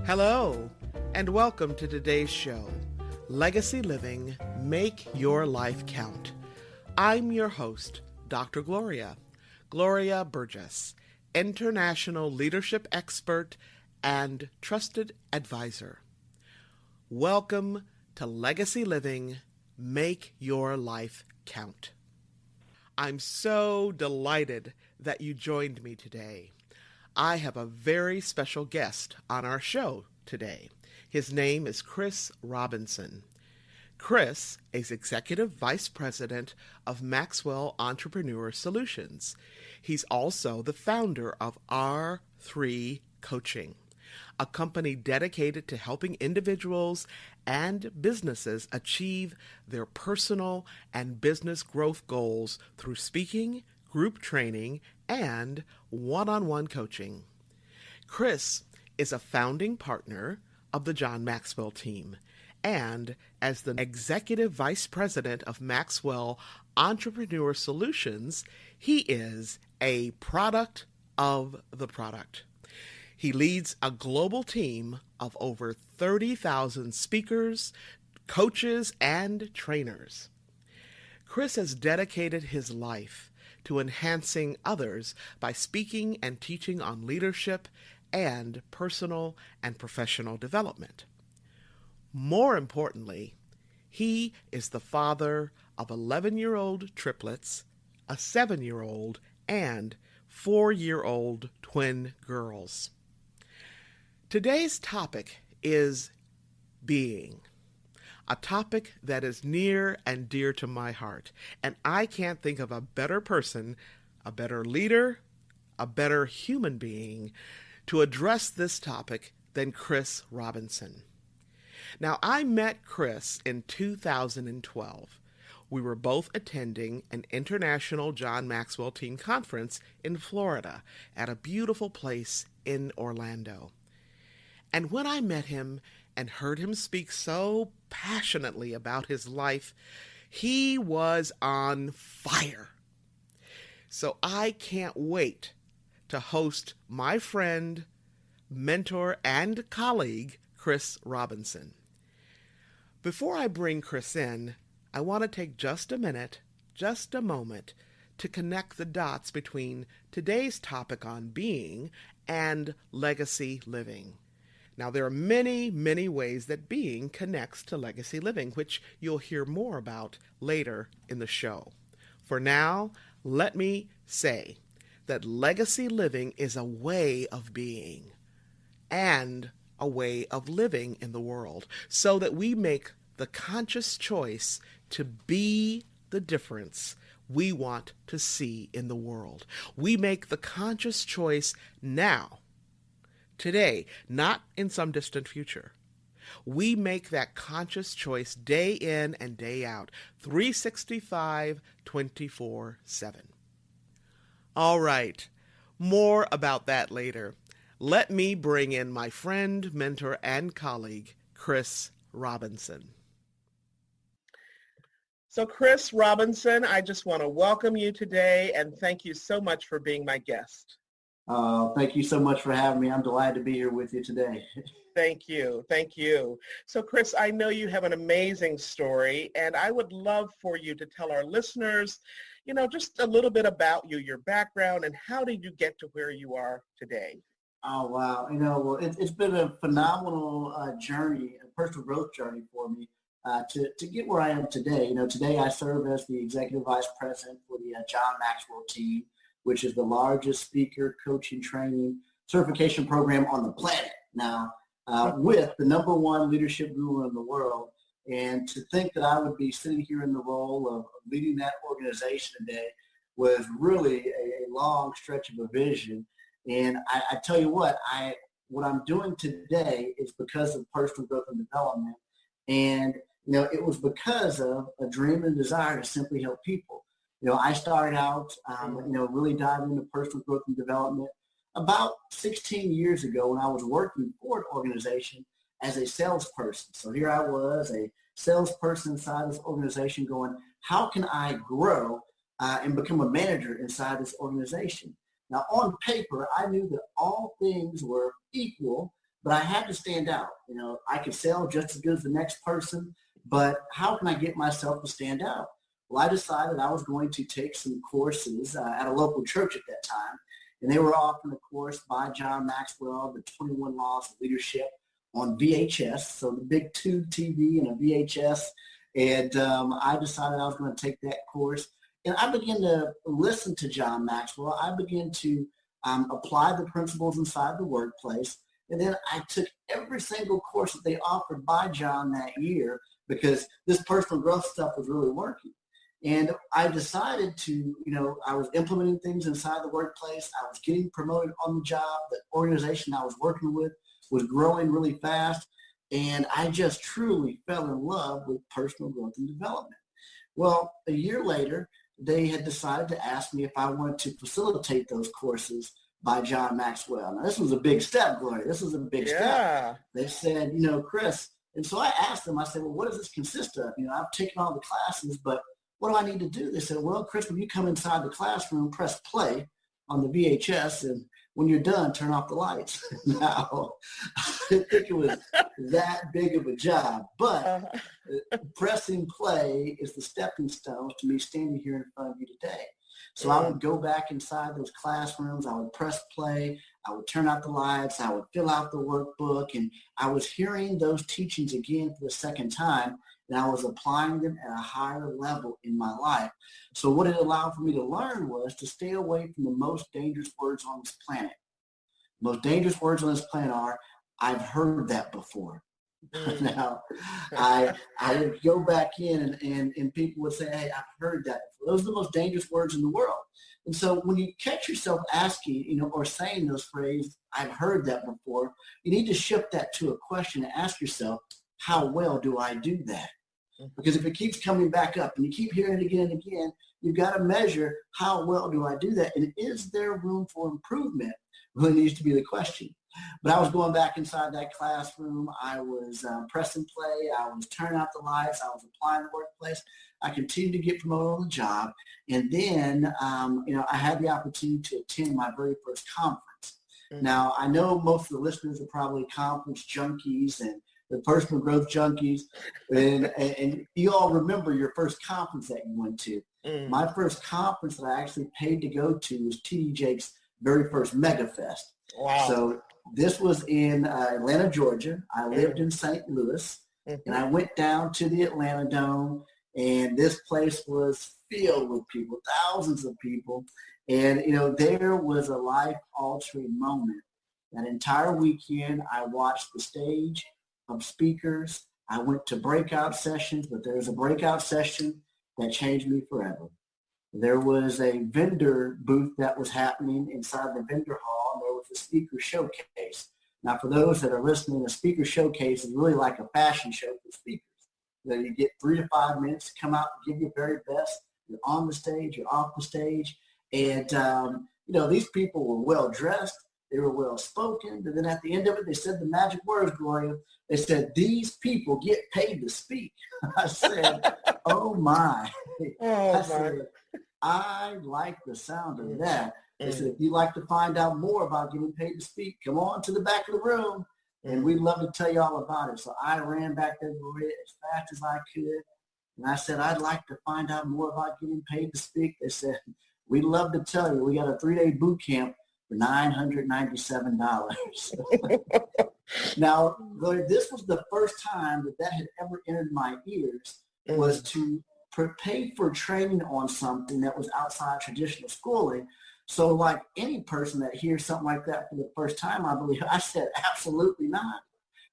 Hello, and welcome to today's show, Legacy Living, Make Your Life Count. I'm your host, Dr. Gloria Burgess, international leadership expert and trusted advisor. Welcome to Legacy Living, Make Your Life Count. I'm so delighted that you joined me today. I have a very special guest on our show today. His name is Chris Robinson. Chris is Executive Vice President of Maxwell Entrepreneurial Solutions. He's also the founder of R3 Coaching, a company dedicated to helping individuals and businesses achieve their personal and business growth goals through speaking, group training, and one-on-one coaching. Chris is a founding partner of the John Maxwell team, and as the Executive Vice President of Maxwell Entrepreneurial Solutions, he is a product of the product. He leads a global team of over 30,000 speakers, coaches, and trainers. Chris has dedicated his life to enhancing others by speaking and teaching on leadership and personal and professional development. More importantly, he is the father of 11-year-old triplets, a 7-year-old, and 4-year-old twin girls. Today's topic is being, a topic that is near and dear to my heart, and I can't think of a better person, a better leader, a better human being to address this topic than Chris Robinson. Now, I met Chris in 2012. We were both attending an international John Maxwell team conference in Florida at a beautiful place in Orlando. And when I met him and heard him speak so passionately about his life, he was on fire. So I can't wait to host my friend, mentor, and colleague, Chris Robinson. Before I bring Chris in, I want to take just a moment, to connect the dots between today's topic on being and legacy living. Now, there are many, many ways that being connects to legacy living, which you'll hear more about later in the show. For now, let me say that legacy living is a way of being and a way of living in the world, so that we make the conscious choice to be the difference we want to see in the world. We make the conscious choice now, today, not in some distant future. We make that conscious choice day in and day out, 365, 24/7. All right, more about that later. Let me bring in my friend, mentor, and colleague, Chris Robinson. So Chris Robinson, I just want to welcome you today and thank you so much for being my guest. Thank you so much for having me. I'm delighted to be here with you today. Thank you. Thank you. So Chris, I know you have an amazing story, and I would love for you to tell our listeners, just a little bit about you, your background, and how did you get to where you are today? Oh, wow. Well, it's been a phenomenal journey, a personal growth journey for me to get where I am today. Today I serve as the Executive Vice President for the John Maxwell team, which is the largest speaker, coaching, training, certification program on the planet now, with the number one leadership guru in the world. And to think that I would be sitting here in the role of leading that organization today was really a long stretch of a vision. And I tell you what I'm doing today is because of personal growth and development. And, it was because of a dream and desire to simply help people. I started out, really diving into personal growth and development about 16 years ago when I was working for an organization as a salesperson. So here I was, a salesperson inside this organization going, how can I grow and become a manager inside this organization? Now, on paper, I knew that all things were equal but I had to stand out. I could sell just as good as the next person, but how can I get myself to stand out? Well, I decided I was going to take some courses at a local church at that time, and they were offering a course by John Maxwell, the 21 Laws of Leadership, on VHS, so the big tube TV and a VHS, and I decided I was going to take that course, and I began to listen to John Maxwell. I began to apply the principles inside the workplace, and then I took every single course that they offered by John that year because this personal growth stuff was really working. And I decided to, I was implementing things inside the workplace. I was getting promoted on the job. The organization I was working with was growing really fast. And I just truly fell in love with personal growth and development. Well, a year later, they had decided to ask me if I wanted to facilitate those courses by John Maxwell. Now, this was a big step, Gloria. This was a big step. They said, Chris, and so I asked them, I said, well, what does this consist of? I've taken all the classes, but what do I need to do? They said, well, Chris, when you come inside the classroom, press play on the VHS, and when you're done, turn off the lights. Now, I didn't think it was that big of a job, but pressing play is the stepping stones to me standing here in front of you today. So I would go back inside those classrooms, I would press play, I would turn out the lights, I would fill out the workbook, and I was hearing those teachings again for the second time, and I was applying them at a higher level in my life. So what it allowed for me to learn was to stay away from the most dangerous words on this planet. The most dangerous words on this planet are, I've heard that before. Now, I would go back in and people would say, hey, I've heard that before. Those are the most dangerous words in the world. And so when you catch yourself asking, or saying those phrases, I've heard that before, you need to shift that to a question and ask yourself, how well do I do that? Because if it keeps coming back up and you keep hearing it again and again, you've got to measure how well do I do that? And is there room for improvement? Really needs to be the question. But I was going back inside that classroom. I was pressing play. I was turning out the lights. I was applying the workplace. I continued to get promoted on the job. And then, I had the opportunity to attend my very first conference. Now, I know most of the listeners are probably conference junkies and the personal growth junkies, and you all remember your first conference that you went to. My first conference that I actually paid to go to was T.D. Jakes' very first Mega Fest. Wow. So this was in Atlanta, Georgia. I lived in St. Louis, and I went down to the Atlanta Dome, and this place was filled with people, thousands of people. And, there was a life-altering moment. That entire weekend, I watched the stage of speakers. I went to breakout sessions, but there's a breakout session that changed me forever. There was a vendor booth that was happening inside the vendor hall, and there was a speaker showcase. Now, for those that are listening, a speaker showcase is really like a fashion show for speakers. You get 3 to 5 minutes to come out and give your very best. You're on the stage, you're off the stage, and these people were well dressed. They were well spoken, but then at the end of it, they said the magic words, Gloria. They said, these people get paid to speak. I said, oh my. I said, I like the sound of that. They said, if you'd like to find out more about getting paid to speak, come on to the back of the room, and we'd love to tell you all about it. So I ran back there, Gloria, as fast as I could, and I said, I'd like to find out more about getting paid to speak. They said, we'd love to tell you. We got a 3-day boot camp for $997. Now, this was the first time that had ever entered my ears, was to pay for training on something that was outside traditional schooling. So like any person that hears something like that for the first time, I believe, I said, absolutely not.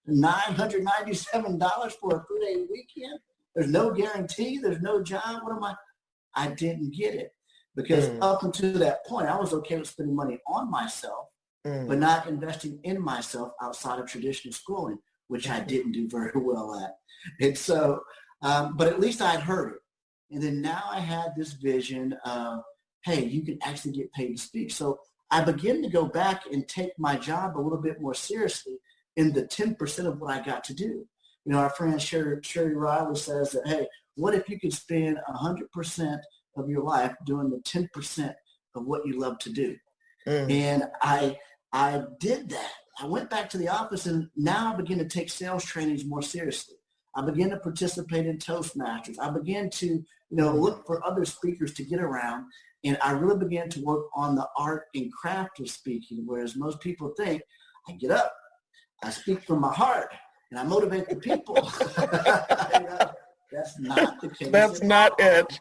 $997 for a 3-day weekend? There's no guarantee. There's no job. I didn't get it. Because up until that point, I was okay with spending money on myself, but not investing in myself outside of traditional schooling, which I didn't do very well at. And so, but at least I'd heard it. And then now I had this vision of, hey, you can actually get paid to speak. So I began to go back and take my job a little bit more seriously in the 10% of what I got to do. Our friend Sherry Riley says that, hey, what if you could spend 100% of your life doing the 10% of what you love to do? And I did that. I went back to the office, and now I begin to take sales trainings more seriously. I began to participate in Toastmasters. I began to, look for other speakers to get around. And I really began to work on the art and craft of speaking, whereas most people think I get up, I speak from my heart, and I motivate the people. That's not the case. That's not it.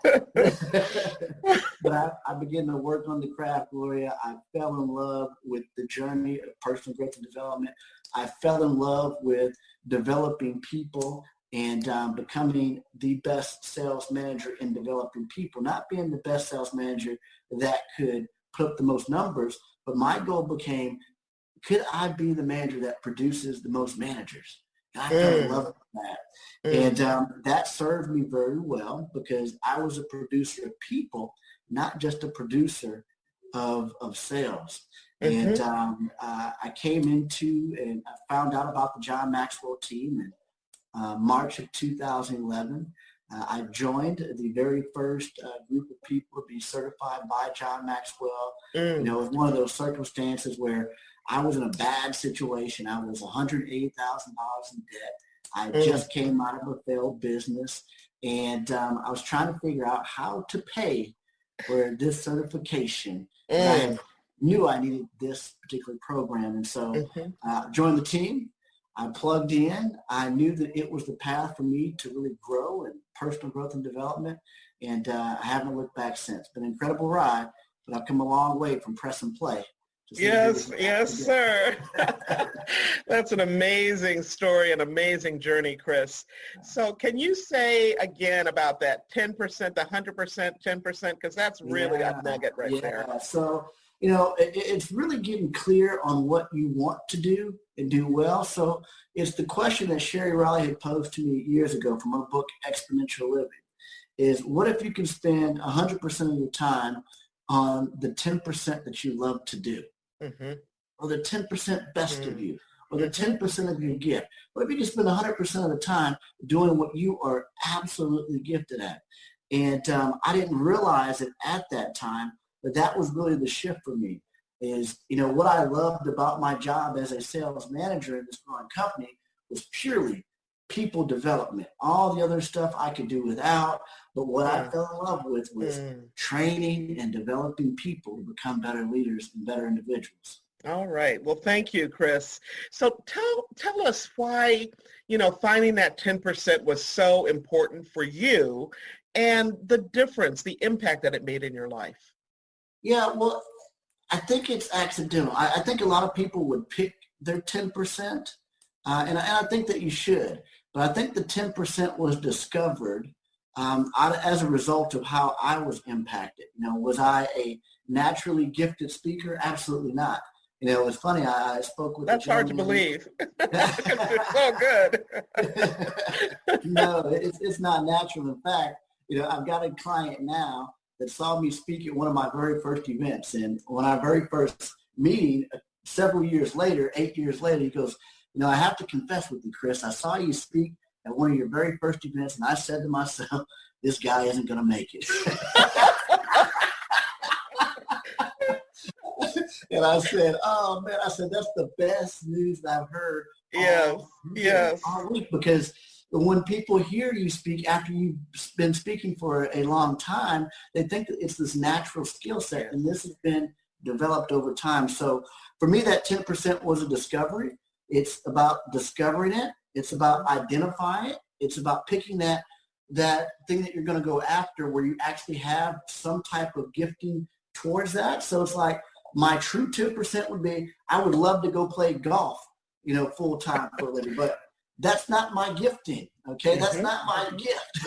But I began to work on the craft, Gloria. I fell in love with the journey of personal growth and development. I fell in love with developing people and becoming the best sales manager in developing people, not being the best sales manager that could put up the most numbers, but my goal became, could I be the manager that produces the most managers? And I fell in love with that. And that served me very well because I was a producer of people, not just a producer of sales. And I came into and I found out about the John Maxwell team in March of 2011. I joined the very first group of people to be certified by John Maxwell. It was one of those circumstances where I was in a bad situation. I was $180,000 in debt. I just came out of a failed business, and I was trying to figure out how to pay for this certification. I knew I needed this particular program, and so I joined the team. I plugged in. I knew that it was the path for me to really grow in personal growth and development, and I haven't looked back since. Been an incredible ride, but I've come a long way from press and play. Yes, sir. That's an amazing story, an amazing journey, Chris. So can you say again about that 10%, the 100%, 10%, because that's really a nugget right there. So, it's really getting clear on what you want to do and do well. So it's the question that Sherry Riley had posed to me years ago from her book, Exponential Living, is what if you can spend 100% of your time on the 10% that you love to do? Or the 10% best of you, or the 10% of your gift. What if you can spend 100% of the time doing what you are absolutely gifted at? And I didn't realize it at that time, but that was really the shift for me is, what I loved about my job as a sales manager in this growing company was purely people development. All the other stuff I could do without, but what I fell in love with was training and developing people to become better leaders and better individuals. All right. Well, thank you, Chris. So tell us why, finding that 10% was so important for you and the difference, the impact that it made in your life. Yeah, well, I think it's accidental. I think a lot of people would pick their 10%, and I think that you should. But I think the 10% was discovered as a result of how I was impacted. Was I a naturally gifted speaker? Absolutely not. It's funny. I spoke with. That's hard to believe. It's so good. No, it's not natural. In fact, I've got a client now that saw me speak at one of my very first events, and when our very first meeting, several years later, 8 years later, he goes, I have to confess with you, Chris. I saw you speak at one of your very first events, and I said to myself, this guy isn't going to make it. And I said, oh, man, that's the best news that I've heard all week, because when people hear you speak after you've been speaking for a long time, they think that it's this natural skill set, and this has been developed over time. So for me, that 10% was a discovery. It's about discovering it. It's about identifying it. It's about picking that thing that you're going to go after where you actually have some type of gifting towards that. So it's like my true 10% would be, I would love to go play golf, full time for a living, but that's not my gifting. Okay. That's not my gift.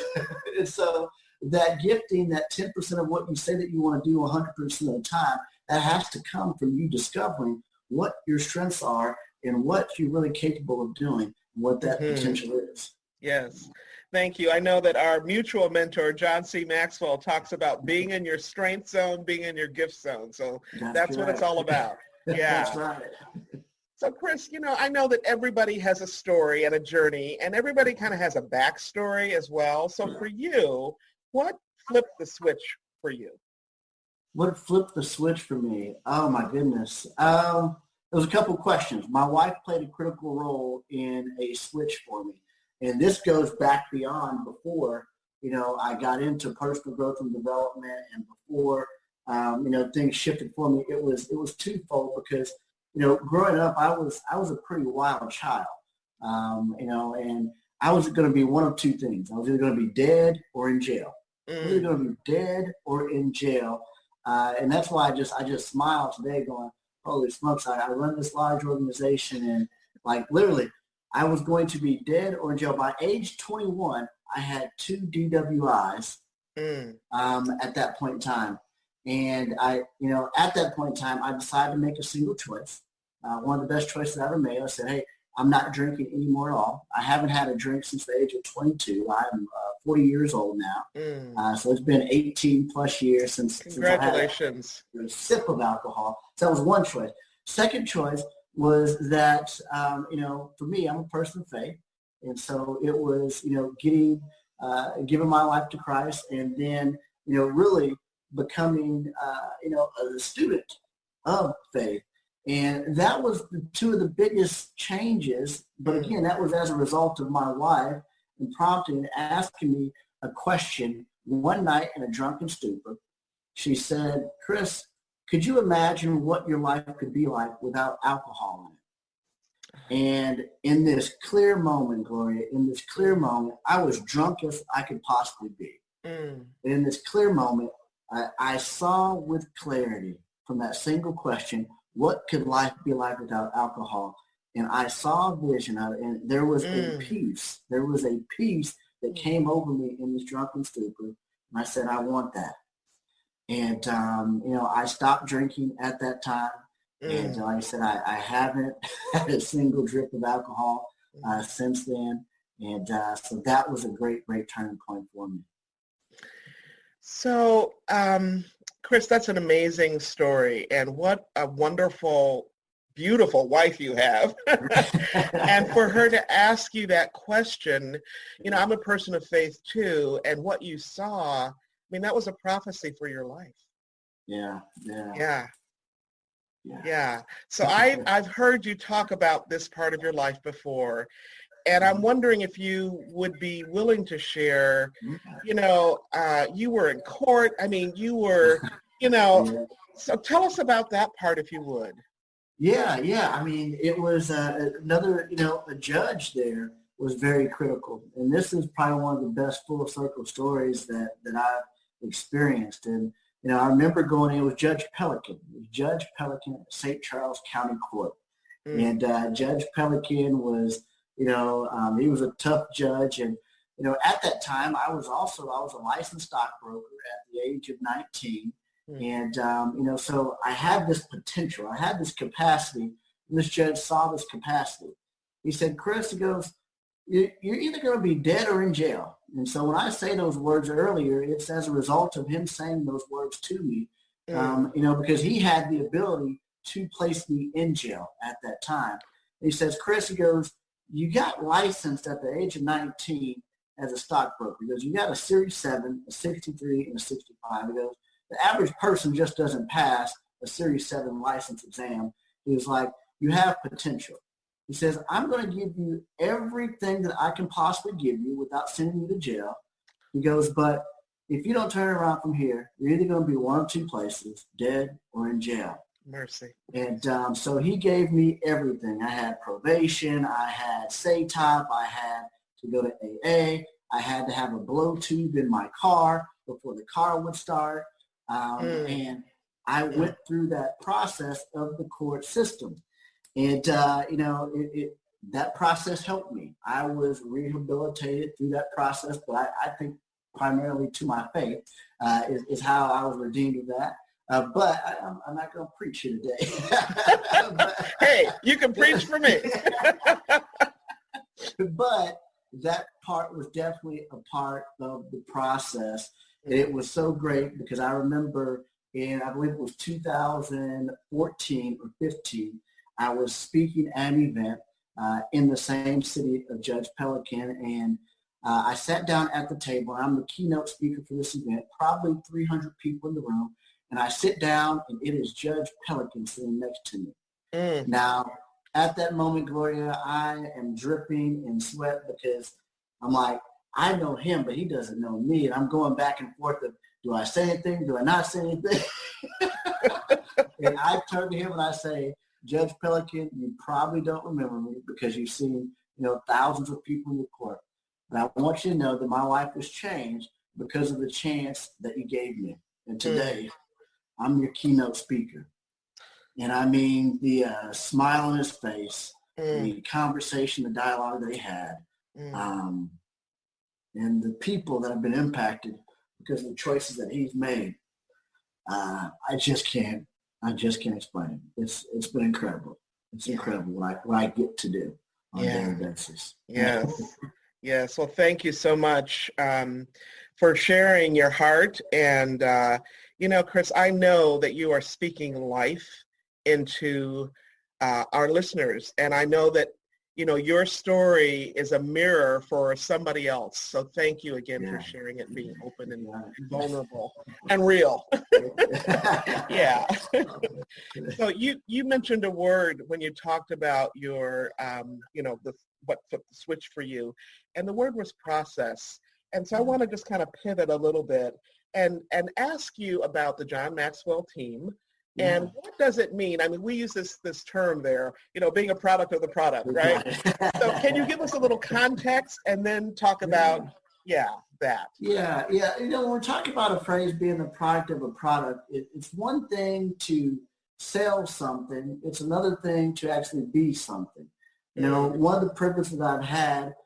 And so that gifting, that 10% of what you say that you want to do 100% of the time, that has to come from you discovering what your strengths are and what you're really capable of doing and what that potential is. Yes. Thank you. I know that our mutual mentor, John C. Maxwell, talks about being in your strength zone, being in your gift zone. So that's what it's all about. Yeah. That's right. So Chris, I know that everybody has a story and a journey, and everybody kind of has a backstory as well. So for you, what flipped the switch for you? What flipped the switch for me? Oh my goodness. there was a couple of questions. My wife played a critical role in a switch for me. And this goes back beyond before, I got into personal growth and development, and before, things shifted for me. It was twofold because, growing up, I was a pretty wild child, and I was going to be one of two things. I was either going to be dead or in jail. I was either going to be dead or in jail. And that's why I just smile today going, holy smokes, I run this large organization, and like literally I was going to be dead or in jail. By age 21, I had 2 DWIs at that point in time. And at that point in time, I decided to make a single choice. One of the best choices I ever made. I said, hey, I'm not drinking anymore at all. I haven't had a drink since the age of 22. I'm 40 years old now. So it's been 18 plus years since Congratulations. I had a sip of alcohol. So that was one choice. Second choice was that, for me, I'm a person of faith. And so it was, giving my life to Christ, and then, really becoming, a student of faith. And that was two of the biggest changes. But again, that was as a result of my wife and prompting, asking me a question one night in a drunken stupor. She said, Chris, could you imagine what your life could be like without alcohol in it? And in this clear moment, Gloria, I was drunk as I could possibly be. In this clear moment, I saw with clarity from that single question, what could life be like without alcohol? And I saw a vision of it, and there was a peace. There was a peace that came over me in this drunken stupor. And I said, I want that. And, I stopped drinking at that time. And like I said, I haven't had a single drip of alcohol since then. And so that was a great, great turning point for me. So, Chris, that's an amazing story. And what a wonderful, beautiful wife you have. And for her to ask you that question, I'm a person of faith too. And what you saw, that was a prophecy for your life. Yeah. So I've heard you talk about this part of your life before, and I'm wondering if you would be willing to share, you were in court. You were, so tell us about that part if you would. Yeah. It was another, a judge there was very critical. And this is probably one of the best full circle stories that I've experienced. And, I remember going in with Judge Pelican. It was Judge Pelican at St. Charles County Court. And Judge Pelican was, he was a tough judge. And, at that time, I was a licensed stockbroker at the age of 19. And, so I had this potential. I had this capacity. And this judge saw this capacity. He said, Chris, he goes, you're either going to be dead or in jail. And so when I say those words earlier, it's as a result of him saying those words to me, because he had the ability to place me in jail at that time. And he says, Chris, he goes, you got licensed at the age of 19 as a stockbroker. He goes, you got a Series 7, a 63, and a 65. He goes, the average person just doesn't pass a Series 7 license exam. He was like, you have potential. He says, I'm going to give you everything that I can possibly give you without sending you to jail. He goes, but if you don't turn around from here, you're either going to be one of two places, dead or in jail. Mercy. And so he gave me everything. I had probation. I had SATOP. I had to go to AA. I had to have a blow tube in my car before the car would start. And I went through that process of the court system. And, that process helped me. I was rehabilitated through that process, but I think primarily to my faith is how I was redeemed of that. But I'm not going to preach here today. Hey, you can preach for me. But that part was definitely a part of the process. And it was so great because I remember I believe it was 2014 or 15, I was speaking at an event in the same city of Judge Pelican, and I sat down at the table. I'm the keynote speaker for this event, probably 300 people in the room, and I sit down, and it is Judge Pelican sitting next to me. Now, at that moment, Gloria, I am dripping in sweat because I'm like, I know him, but he doesn't know me. And I'm going back and forth of, do I say anything? Do I not say anything? And I turn to him and I say, Judge Pelican, you probably don't remember me because you've seen, thousands of people in the court. But I want you to know that my life was changed because of the chance that you gave me. And today, I'm your keynote speaker. And I mean, the smile on his face, the conversation, the dialogue they had, and the people that have been impacted because of the choices that he's made. I just can't explain it. It's been incredible. It's incredible what I get to do on a daily basis. Yes. Well, thank you so much for sharing your heart. And, Chris, I know that you are speaking life into our listeners. And I know that, your story is a mirror for somebody else. So thank you again for sharing it, being open and vulnerable and real. Yeah. So you mentioned a word when you talked about your, what flipped the switch for you. And the word was process. And so I want to just kind of pivot a little bit and ask you about the John Maxwell team. And what does it mean? I mean, we use this term there, being a product of the product, right? So can you give us a little context and then talk about, that? Yeah. When we're talking about a phrase being the product of a product, it's one thing to sell something. It's another thing to actually be something. One of the privileges that I've had,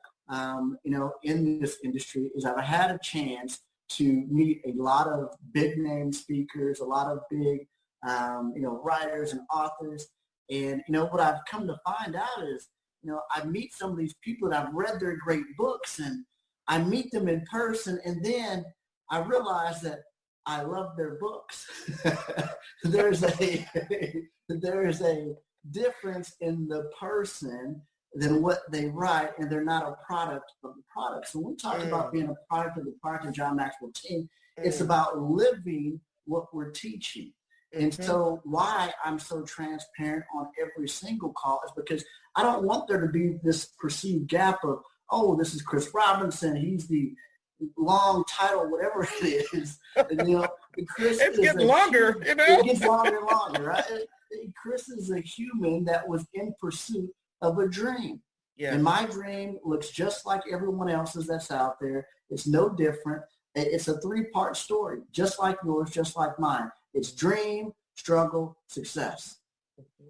in this industry is I've had a chance to meet a lot of big name speakers, a lot of big writers and authors. And, what I've come to find out is, I meet some of these people and I've read their great books and I meet them in person. And then I realize that I love their books. There's a difference in the person than what they write, and they're not a product of the product. So when we talk about being a product of the product of John Maxwell team, it's about living what we're teaching. And so why I'm so transparent on every single call is because I don't want there to be this perceived gap of, oh, this is Chris Robinson. He's the long title, whatever it is. And, Chris it's getting longer, It gets longer and longer, right? Chris is a human that was in pursuit of a dream. Yeah. And my dream looks just like everyone else's that's out there. It's no different. It's a 3-part story, just like yours, just like mine. It's dream, struggle, success.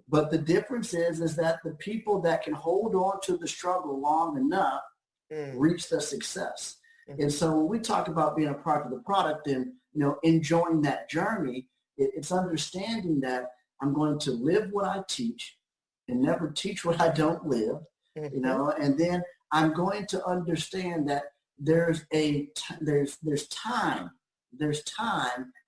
But the difference is that the people that can hold on to the struggle long enough reach the success. And so when we talk about being a part of the product and, enjoying that journey, it's understanding that I'm going to live what I teach and never teach what I don't live, and then I'm going to understand that there's time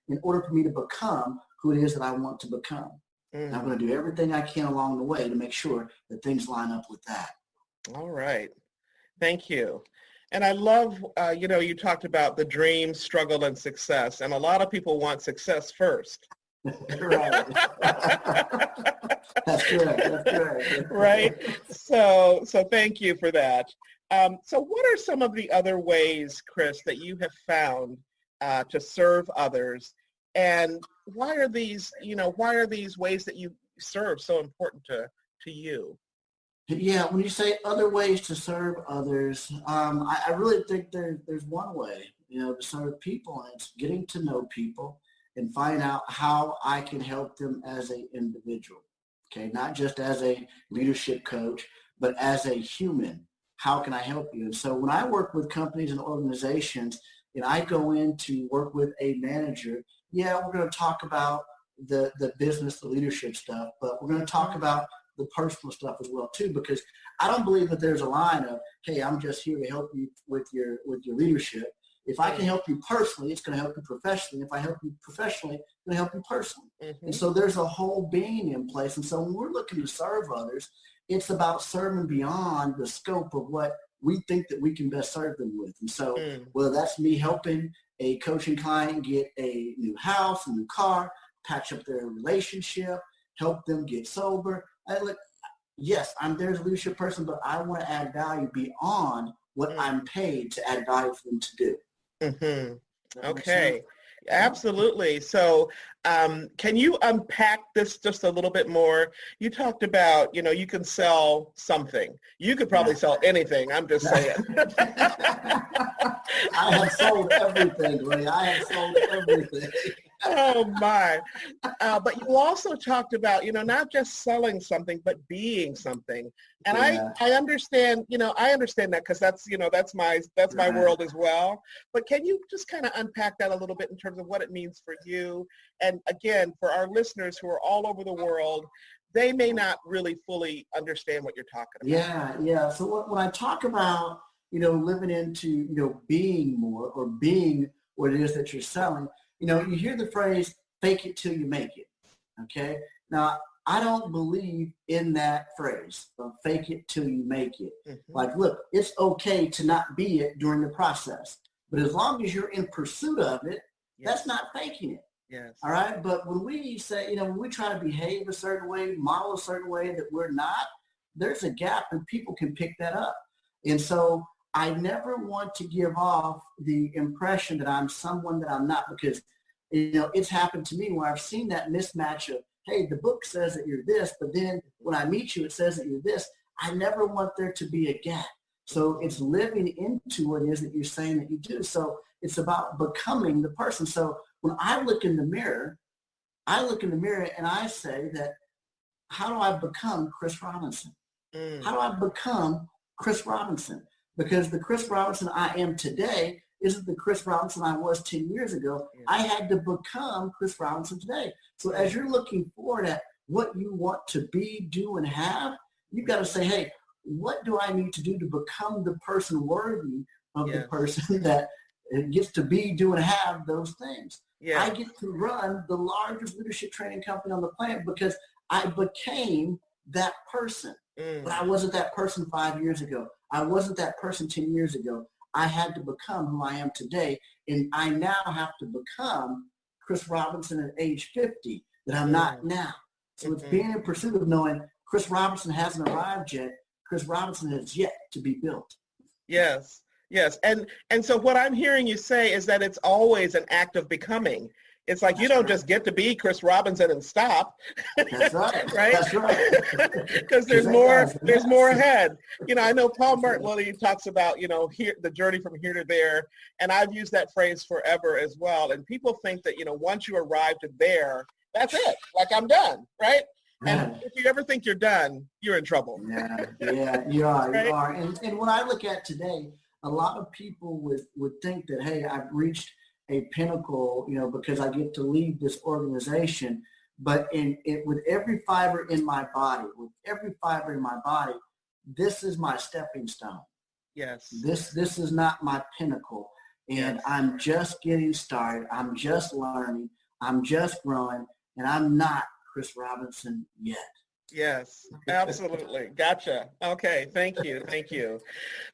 in order for me to become who it is that I want to become. I'm going to do everything I can along the way to make sure that things line up with that. All right. Thank you. And I love, you talked about the dream, struggle, and success. And a lot of people want success first. Right. That's correct. Right. So thank you for that. So what are some of the other ways, Chris, that you have found to serve others? And why are these ways that you serve so important to you? Yeah, when you say other ways to serve others, I really think there's one way, to serve people, and it's getting to know people and find out how I can help them as an individual, okay? Not just as a leadership coach, but as a human. How can I help you? And so when I work with companies and organizations and I go in to work with a manager, we're going to talk about the business, the leadership stuff, but we're going to talk about the personal stuff as well too, because I don't believe that there's a line of, hey, I'm just here to help you with your leadership. If I can help you personally, it's going to help you professionally. If I help you professionally, it's going to help you personally. And so there's a whole being in place. And so when we're looking to serve others, it's about serving beyond the scope of what we think that we can best serve them with. And so whether that's me helping a coaching client get a new house, a new car, patch up their relationship, help them get sober, look, yes, I'm there's a leadership person, but I want to add value beyond what I'm paid to add value for them to do. Mm-hmm. Okay. Absolutely. So can you unpack this just a little bit more? You talked about, you can sell something. You could probably sell anything. I'm just saying. I have sold everything, Gloria. I have sold everything. Oh my. But you also talked about, not just selling something, but being something. And I understand, I understand that because that's my world as well. But can you just kind of unpack that a little bit in terms of what it means for you? And again, for our listeners who are all over the world, they may not really fully understand what you're talking about. Yeah. So when I talk about, living into, being more or being what it is that you're selling, you hear the phrase, fake it till you make it, okay? Now, I don't believe in that phrase, fake it till you make it. Mm-hmm. Like, look, it's okay to not be it during the process, but as long as you're in pursuit of it, that's not faking it. Yes. All right? But when we say, when we try to behave a certain way, model a certain way that we're not, there's a gap and people can pick that up. And so I never want to give off the impression that I'm someone that I'm not because, it's happened to me where I've seen that mismatch of, hey, the book says that you're this, but then when I meet you, it says that you're this. I never want there to be a gap. So it's living into what it is that you're saying that you do. So it's about becoming the person. So when I look in the mirror and I say that, how do I become Chris Robinson? How do I become Chris Robinson? Because the Chris Robinson I am today isn't the Chris Robinson I was 10 years ago. Yeah. I had to become Chris Robinson today. So as you're looking forward at what you want to be, do, and have, you've got to say, hey, what do I need to do to become the person worthy of the person that gets to be, do, and have those things? Yeah. I get to run the largest leadership training company on the planet because I became that person. But I wasn't that person 5 years ago. I wasn't that person 10 years ago. I had to become who I am today. And I now have to become Chris Robinson at age 50 that I'm not now. So it's being in pursuit of knowing Chris Robinson hasn't arrived yet. Chris Robinson has yet to be built. Yes. Yes. And so what I'm hearing you say is that it's always an act of becoming. It's like you don't just get to be Chris Robinson and stop. That's right. Right? That's right. Because there's more ahead. I know Paul Martin, he talks about, here the journey from here to there. And I've used that phrase forever as well. And people think that, once you arrive to there, that's it. Like I'm done. Right? And if you ever think you're done, you're in trouble. Yeah, you are. Right? You are. And when I look at today, a lot of people would think that, hey, I've reached a pinnacle, because I get to lead this organization. But with every fiber in my body, this is my stepping stone. Yes. This is not my pinnacle. And I'm just getting started. I'm just learning. I'm just growing. And I'm not Chris Robinson yet. Yes, absolutely. Gotcha. Okay. Thank you. Thank you.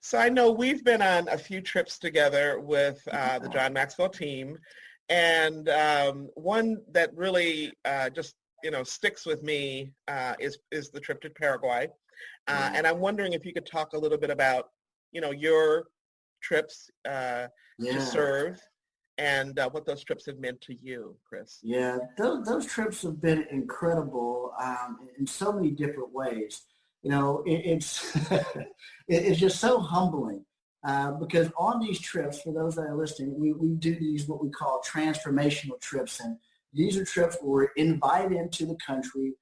So I know we've been on a few trips together with the John Maxwell team. And one that really just, sticks with me is the trip to Paraguay. And I'm wondering if you could talk a little bit about, your trips to serve and what those trips have meant to you, Chris. Yeah, those trips have been incredible in so many different ways. It's it's just so humbling because on these trips, for those that are listening, we do these what we call transformational trips. And these are trips where we're invited into the country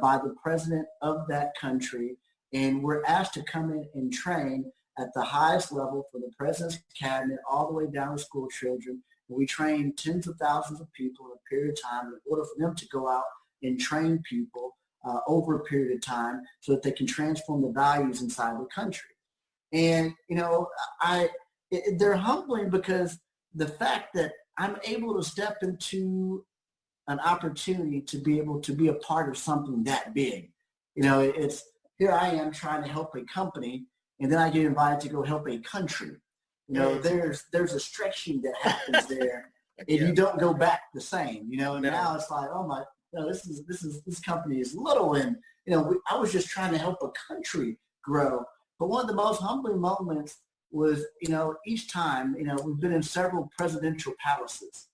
by the president of that country. And we're asked to come in and train at the highest level for the president's cabinet all the way down to school children. We train tens of thousands of people in a period of time in order for them to go out and train people over a period of time so that they can transform the values inside the country. And, they're humbling because the fact that I'm able to step into an opportunity to be able to be a part of something that big. It's here I am trying to help a company, and then I get invited to go help a country. There's a stretching that happens there, and you don't go back the same. And now it's like, oh my, this company is little, and I was just trying to help a country grow. But one of the most humbling moments was, each time, we've been in several presidential palaces.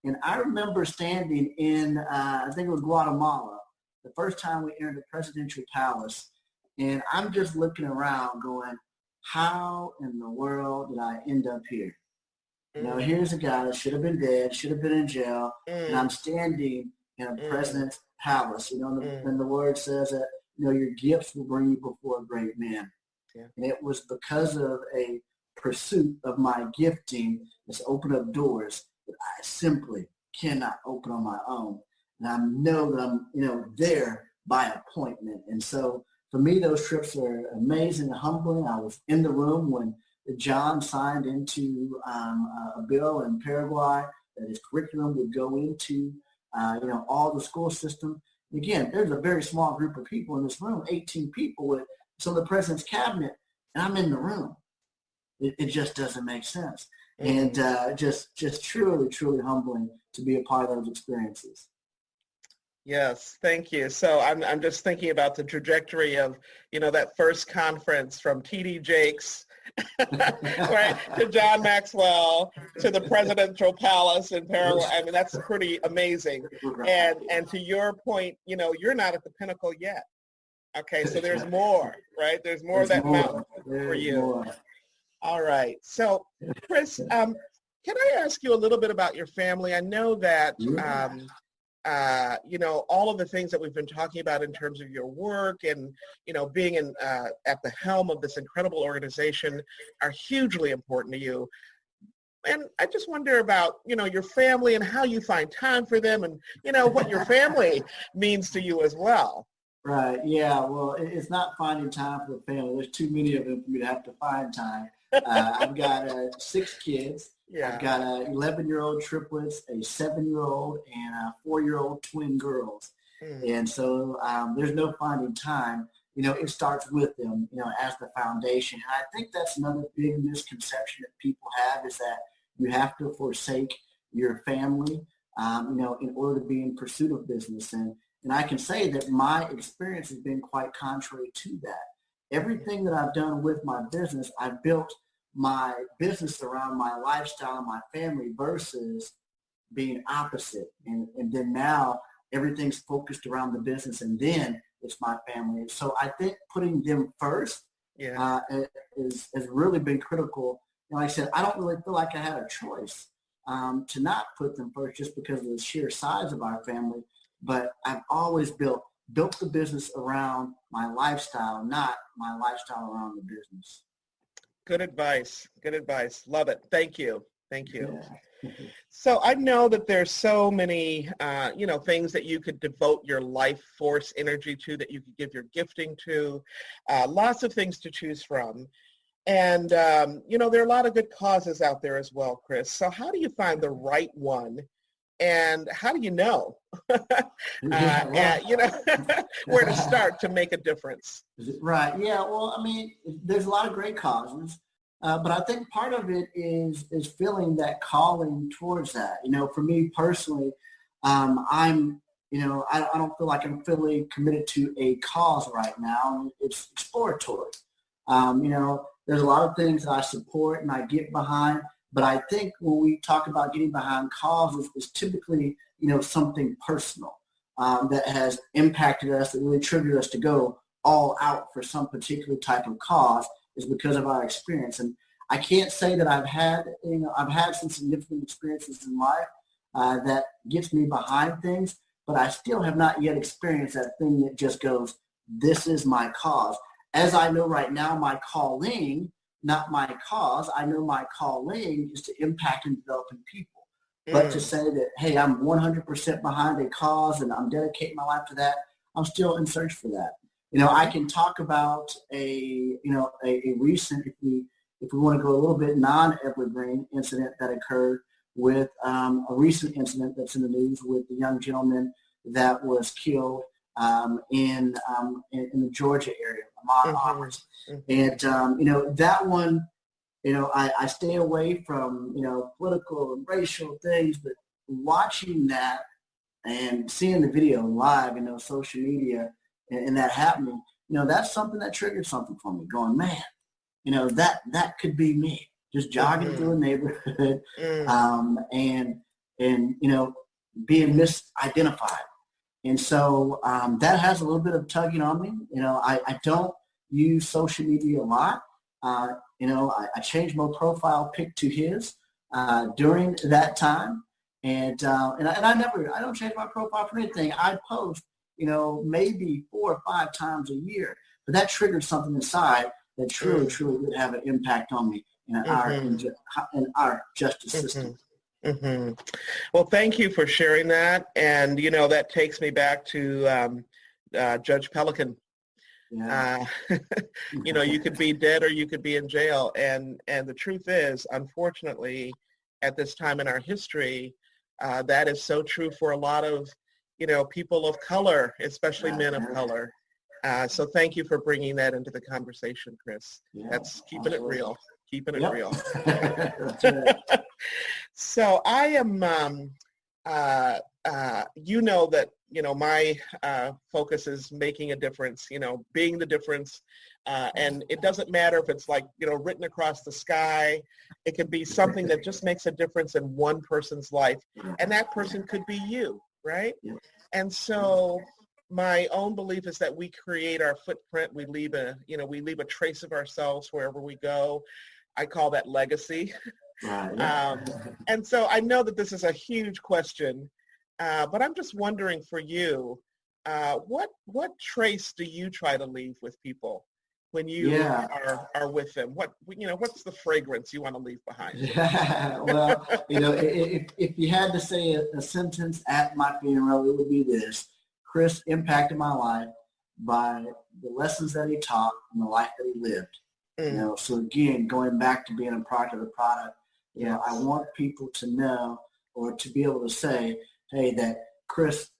And I remember standing in, I think it was Guatemala, the first time we entered the presidential palace. And I'm just looking around going, how in the world did I end up here? Here's a guy that should have been dead, should have been in jail, and I'm standing in a president's palace. And the word says that, your gifts will bring you before a great man. Yeah. And it was because of a pursuit of my gifting that's opened up doors that I simply cannot open on my own. And I know that I'm, there by appointment. And so for me, those trips are amazing and humbling. I was in the room when John signed into a bill in Paraguay that his curriculum would go into, all the school system. And again, there's a very small group of people in this room, 18 people with some of the president's cabinet, and I'm in the room. It just doesn't make sense. And just truly, truly humbling to be a part of those experiences. Yes, thank you. So I'm just thinking about the trajectory of, that first conference from T.D. Jakes, right, to John Maxwell, to the presidential palace in Paraguay. I mean, that's pretty amazing. And to your point, you're not at the pinnacle yet. Okay, so there's more, right? There's more of that mountain for you. More. All right. So, Chris, can I ask you a little bit about your family? I know that, all of the things that we've been talking about in terms of your work and, being at the helm of this incredible organization are hugely important to you. And I just wonder about, your family and how you find time for them and, what your family means to you as well. Right. Yeah. Well, it's not finding time for the family. There's too many of them for me to have to find time. I've got 6 kids. Yeah. I've got 11-year-old triplets, a 7-year-old, and 4-year-old twin girls. And so there's no finding time. It starts with them, as the foundation. And I think that's another big misconception that people have is that you have to forsake your family, in order to be in pursuit of business. And I can say that my experience has been quite contrary to that. Everything that I've done with my business, I've built my business around my lifestyle and my family versus being opposite. And then now everything's focused around the business and then it's my family. So I think putting them first has really been critical. Like I said, I don't really feel like I had a choice to not put them first just because of the sheer size of our family. But I've always built the business around my lifestyle, not my lifestyle around the business. Good advice. Good advice. Love it. Thank you. Thank you. Yeah. So I know that there's so many, things that you could devote your life force energy to, that you could give your gifting to, lots of things to choose from. And, there are a lot of good causes out there as well, Chris. So how do you find the right one? And how do you know, where to start to make a difference? Right. Yeah. Well, I mean, there's a lot of great causes, but I think part of it is feeling that calling towards that. For me personally, I don't feel like I'm fully committed to a cause right now. It's exploratory. There's a lot of things that I support and I get behind. But I think when we talk about getting behind causes, it's typically, something personal that has impacted us, that really triggered us to go all out for some particular type of cause is because of our experience. And I can't say that I've had some significant experiences in life that gets me behind things, but I still have not yet experienced that thing that just goes, this is my cause. As I know right now, my calling, not my cause. I know my calling is to impact and developing people. But to say that, hey, I'm 100% behind a cause and I'm dedicating my life to that, I'm still in search for that. I can talk about a recent, if we want to go a little bit non-evergreen incident that occurred with a recent incident that's in the news with the young gentleman that was killed in the Georgia area, Ahmaud Arbery. And, that one, I stay away from, political and racial things, but watching that And seeing the video live, social media and that happening, that's something that triggered something for me going, man, that could be me just jogging through a neighborhood and being misidentified. And so that has a little bit of tugging on me. I don't use social media a lot. I changed my profile pic to his during that time. And I don't change my profile for anything. I post, maybe 4 or 5 times a year, but that triggered something inside that truly would have an impact on me in our justice system. Mm-hmm. Well, thank you for sharing that. And, that takes me back to Judge Pelican. Yeah. You could be dead or you could be in jail. And the truth is, unfortunately, at this time in our history, that is so true for a lot of, people of color, especially men of color. So thank you for bringing that into the conversation, Chris. Yeah, that's keeping it real. Keeping it real. That's right. So I am, that, my focus is making a difference, being the difference. And it doesn't matter if it's like, written across the sky. It can be something that just makes a difference in one person's life. And that person could be you, right? Yeah. And so my own belief is that we create our footprint. We leave a trace of ourselves wherever we go. I call that legacy. Right, yeah. And so I know that this is a huge question, but I'm just wondering for you, what trace do you try to leave with people when you are with them? What's the fragrance you want to leave behind? Yeah, well, if you had to say a sentence at my funeral, it would be this: Chris impacted my life by the lessons that he taught and the life that he lived. So again, going back to being a product of the product, I want people to know or to be able to say, hey, that Chris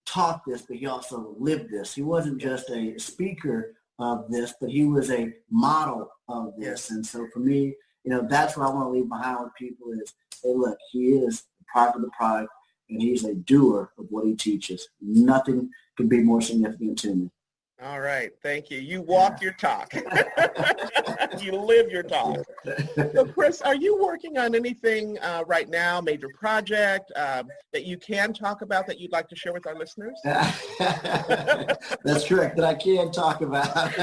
taught this, but he also lived this. He wasn't just a speaker of this, but he was a model of this. And so for me, that's what I want to leave behind with people is, hey, look, he is the product of the product, and he's a doer of what he teaches. Nothing could be more significant to me. All right. Thank you. You walk your talk. You live your talk. So, Chris, are you working on anything right now, major project that you can talk about that you'd like to share with our listeners? That's correct, that I can talk about.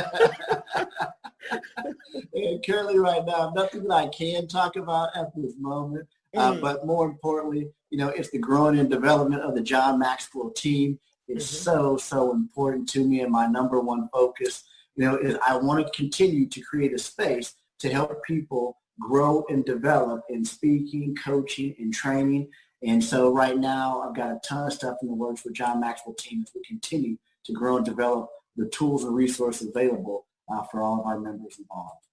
And currently right now, nothing that I can talk about at this moment. But more importantly, it's the growing and development of the John Maxwell team. It's so important to me, and my number one focus, is I want to continue to create a space to help people grow and develop in speaking, coaching, and training. And so right now, I've got a ton of stuff in the works for John Maxwell team as we continue to grow and develop the tools and resources available for all of our members involved.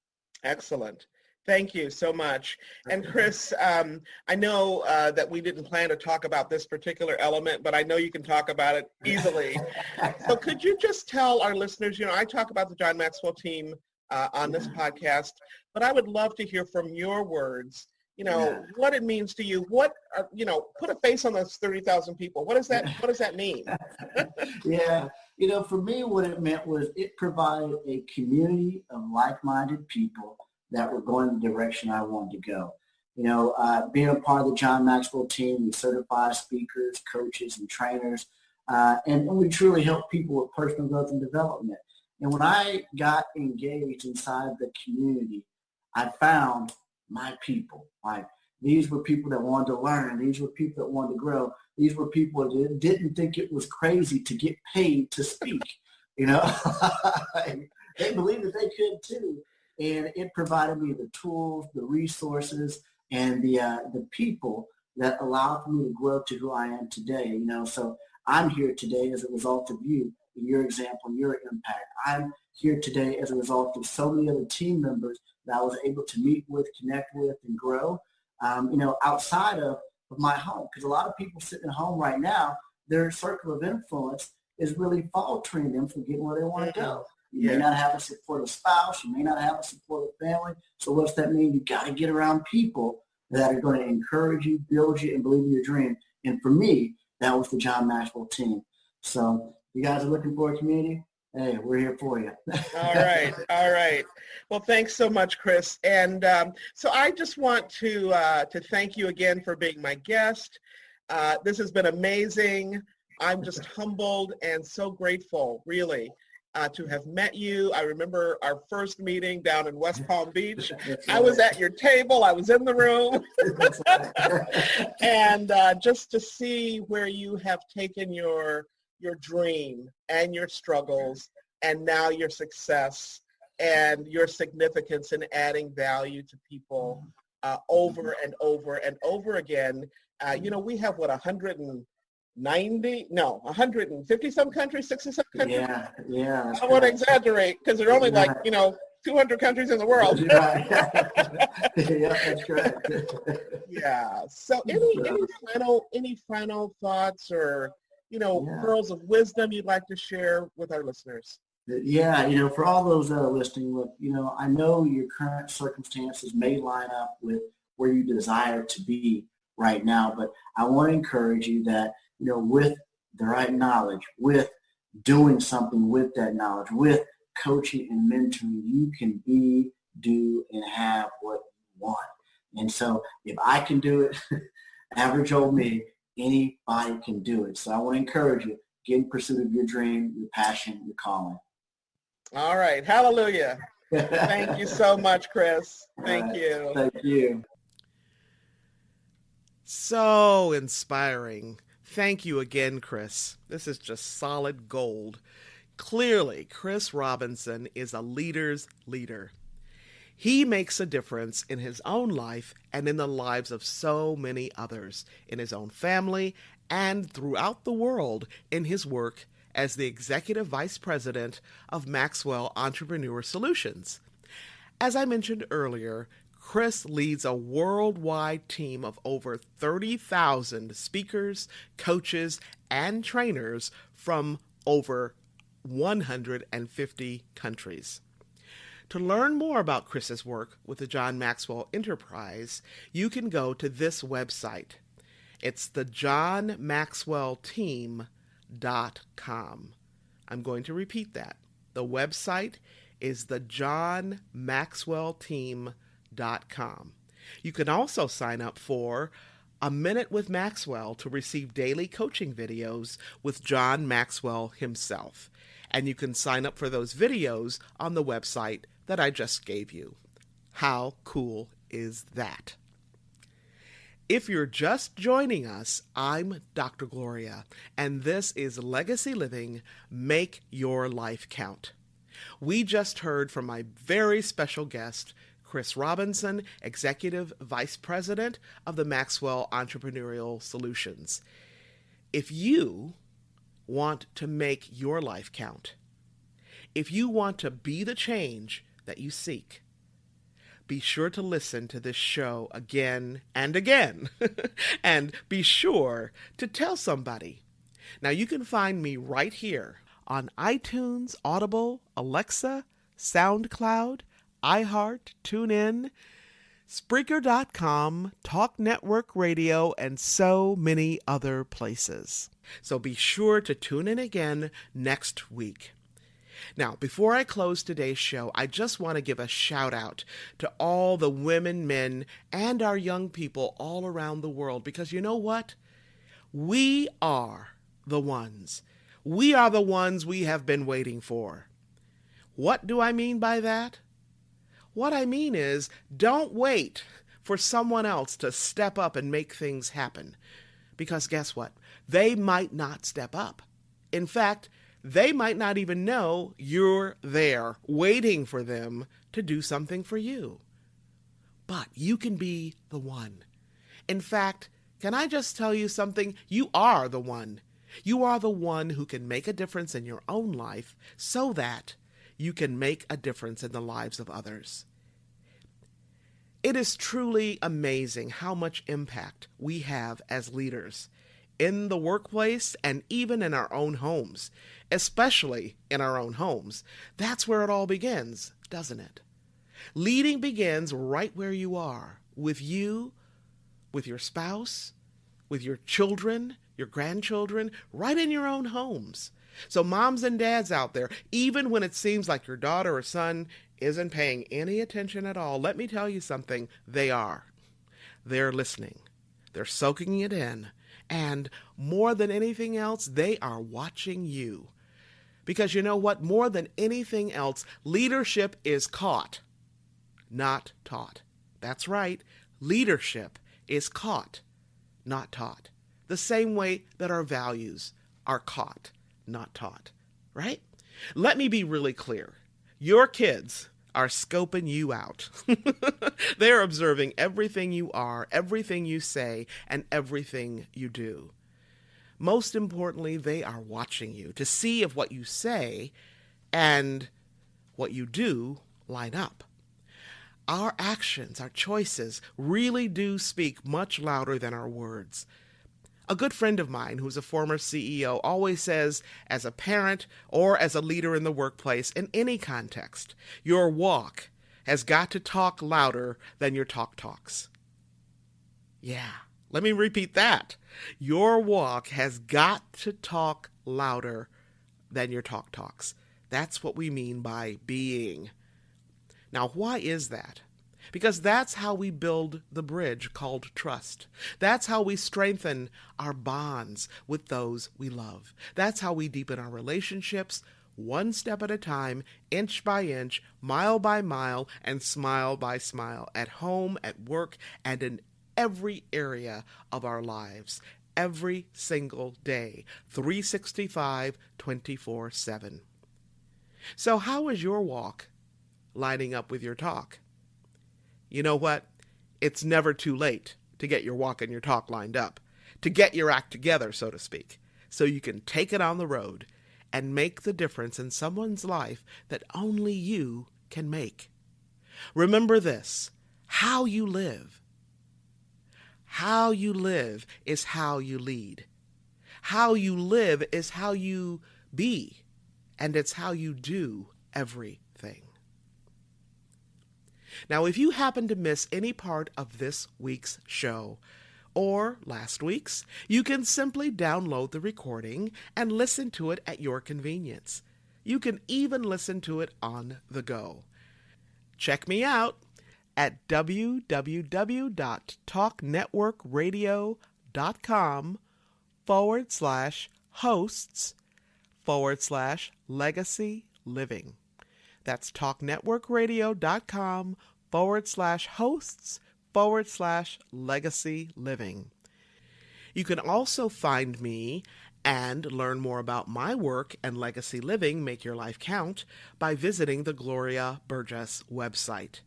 Excellent. Thank you so much. And Chris, I know that we didn't plan to talk about this particular element, but I know you can talk about it easily. So could you just tell our listeners, I talk about the John Maxwell team on this podcast, but I would love to hear from your words, what it means to you. What, put a face on those 30,000 people. What does that mean? Yeah. For me, what it meant was it provided a community of like-minded people that were going in the direction I wanted to go. Being a part of the John Maxwell team, we certify speakers, coaches, and trainers, and we truly help people with personal growth and development. And when I got engaged inside the community, I found my people. Like, these were people that wanted to learn. These were people that wanted to grow. These were people that didn't think it was crazy to get paid to speak. They believed that they could too. And it provided me the tools, the resources, and the people that allowed for me to grow to who I am today. So I'm here today as a result of you and your example and your impact. I'm here today as a result of so many other team members that I was able to meet with, connect with, and grow, outside of my home. Because a lot of people sitting at home right now, their circle of influence is really faltering them from getting where they want to go. You may not have a supportive spouse. You may not have a supportive family. So what's that mean? You got to get around people that are going to encourage you, build you, and believe in your dream. And for me, that was the John Maxwell team. So if you guys are looking for a community, hey, we're here for you. All right. All right. Well, thanks so much, Chris. And so I just want to thank you again for being my guest. This has been amazing. I'm just humbled and so grateful, really, to have met you. I remember our first meeting down in West Palm Beach. I was at your table. I was in the room. And just to see where you have taken your dream and your struggles and now your success and your significance in adding value to people over and over and over again. We have 150 some countries, 60 some countries. Yeah. I don't want to exaggerate because there are only 200 countries in the world. Right. Yeah, that's correct. Yeah. So any final thoughts or pearls of wisdom you'd like to share with our listeners? Yeah, for all those that are listening, look, I know your current circumstances may line up with where you desire to be right now, but I want to encourage you that, with the right knowledge, with doing something with that knowledge, with coaching and mentoring, you can be, do, and have what you want. And so if I can do it, average old me, anybody can do it. So I want to encourage you, get in pursuit of your dream, your passion, your calling. All right. Hallelujah. Thank you so much, Chris. Thank you. Thank you. So inspiring. Thank you again, Chris. This is just solid gold. Clearly, Chris Robinson is a leader's leader. He makes a difference in his own life and in the lives of so many others, in his own family and throughout the world in his work as the Executive Vice President of Maxwell Entrepreneurial Solutions. As I mentioned earlier, Chris leads a worldwide team of over 30,000 speakers, coaches, and trainers from over 150 countries. To learn more about Chris's work with the John Maxwell Enterprise, you can go to this website. It's thejohnmaxwellteam.com. I'm going to repeat that. The website is thejohnmaxwellteam.com. You can also sign up for A Minute with Maxwell to receive daily coaching videos with John Maxwell himself. And you can sign up for those videos on the website that I just gave you. How cool is that? If you're just joining us, I'm Dr. Gloria, and this is Legacy Living, Make Your Life Count. We just heard from my very special guest, Chris Robinson, Executive Vice President of the Maxwell Entrepreneurial Solutions. If you want to make your life count, if you want to be the change that you seek, be sure to listen to this show again and again, and be sure to tell somebody. Now, you can find me right here on iTunes, Audible, Alexa, SoundCloud, iHeart, TuneIn, Spreaker.com, Talk Network Radio, and so many other places. So be sure to tune in again next week. Now, before I close today's show, I just want to give a shout out to all the women, men, and our young people all around the world, because you know what? We are the ones. We are the ones we have been waiting for. What do I mean by that? What I mean is, don't wait for someone else to step up and make things happen. Because guess what? They might not step up. In fact, they might not even know you're there waiting for them to do something for you. But you can be the one. In fact, can I just tell you something? You are the one. You are the one who can make a difference in your own life so that you can make a difference in the lives of others. It is truly amazing how much impact we have as leaders in the workplace and even in our own homes, especially in our own homes. That's where it all begins, doesn't it? Leading begins right where you are, with you, with your spouse, with your children, your grandchildren, right in your own homes. So moms and dads out there, even when it seems like your daughter or son isn't paying any attention at all, let me tell you something, they are. They're listening. They're soaking it in. And more than anything else, they are watching you. Because you know what? More than anything else, leadership is caught, not taught. That's right. Leadership is caught, not taught. The same way that our values are caught, not taught. Right? Let me be really clear. Your kids are scoping you out. They're observing everything you are, everything you say, and everything you do. Most importantly, they are watching you to see if what you say and what you do line up. Our actions, our choices, really do speak much louder than our words. A good friend of mine, who's a former CEO, always says, as a parent or as a leader in the workplace, in any context, your walk has got to talk louder than your talk talks. Yeah, let me repeat that. Your walk has got to talk louder than your talk talks. That's what we mean by being. Now, why is that? Because that's how we build the bridge called trust. That's how we strengthen our bonds with those we love. That's how we deepen our relationships one step at a time, inch by inch, mile by mile, and smile by smile, at home, at work, and in every area of our lives, every single day, 365, 24/7. So how is your walk lining up with your talk? You know what? It's never too late to get your walk and your talk lined up, to get your act together, so to speak, so you can take it on the road and make the difference in someone's life that only you can make. Remember this, how you live. How you live is how you lead. How you live is how you be, and it's how you do everything. Now, if you happen to miss any part of this week's show, or last week's, you can simply download the recording and listen to it at your convenience. You can even listen to it on the go. Check me out at www.talknetworkradio.com/hosts/legacy living. That's talknetworkradio.com/hosts/legacy living. You can also find me and learn more about my work and legacy living, Make Your Life Count, by visiting the Gloria Burgess website.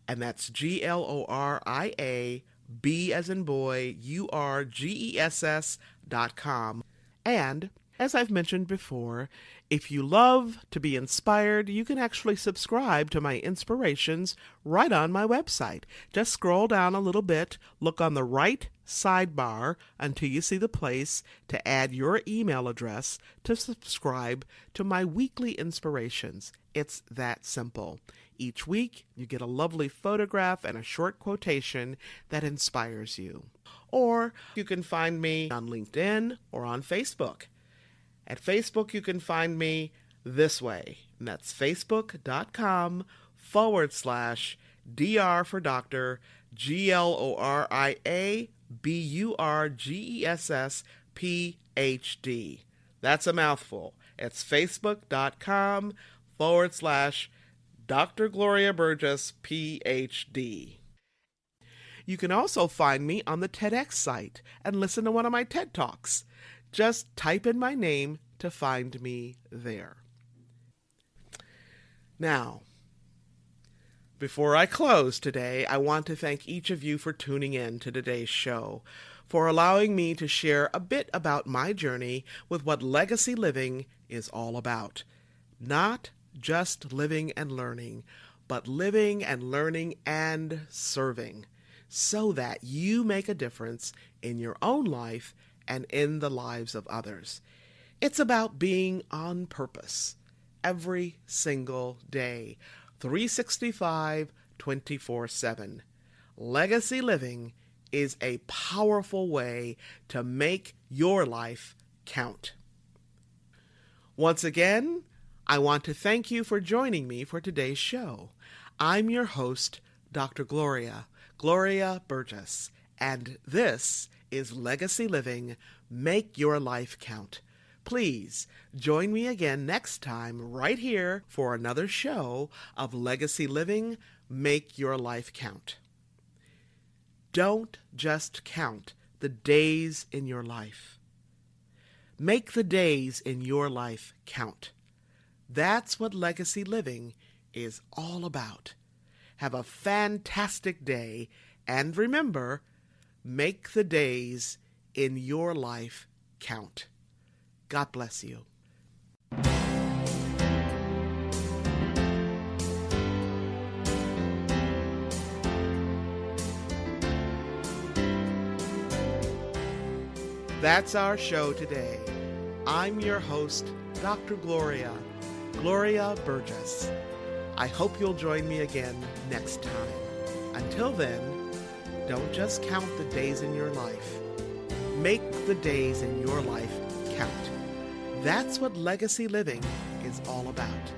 And that's Gloria, B as in boy, URGESS.com. And as I've mentioned before, if you love to be inspired, you can actually subscribe to my inspirations right on my website. Just scroll down a little bit, look on the right sidebar until you see the place to add your email address to subscribe to my weekly inspirations. It's that simple. Each week, you get a lovely photograph and a short quotation that inspires you. Or you can find me on LinkedIn or on Facebook. At Facebook, you can find me this way, and that's facebook.com/DR for Doctor, GLORIA BURGESS PhD. That's a mouthful. It's facebook.com/Dr. Gloria Burgess PhD. You can also find me on the TEDx site and listen to one of my TED Talks. Just type in my name to find me there. Now, before I close today, I want to thank each of you for tuning in to today's show, for allowing me to share a bit about my journey with what legacy living is all about. Not just living and learning, but living and learning and serving, so that you make a difference in your own life and in the lives of others. It's about being on purpose every single day, 365, 24/7. Legacy living is a powerful way to make your life count. Once again, I want to thank you for joining me for today's show. I'm your host, Dr. Gloria Burgess, and this is Legacy Living, Make Your Life Count. Please join me again next time right here for another show of Legacy Living, Make Your Life Count. Don't just count the days in your life. Make the days in your life count. That's what legacy living is all about. Have a fantastic day, and remember, make the days in your life count. God bless you. That's our show today. I'm your host, Dr. Gloria Burgess. I hope you'll join me again next time. Until then, don't just count the days in your life. Make the days in your life count. That's what legacy living is all about.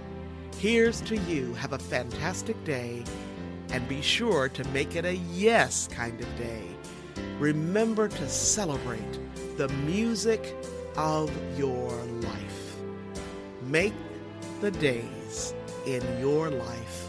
Here's to you. Have a fantastic day, and be sure to make it a yes kind of day. Remember to celebrate the music of your life. Make the days in your life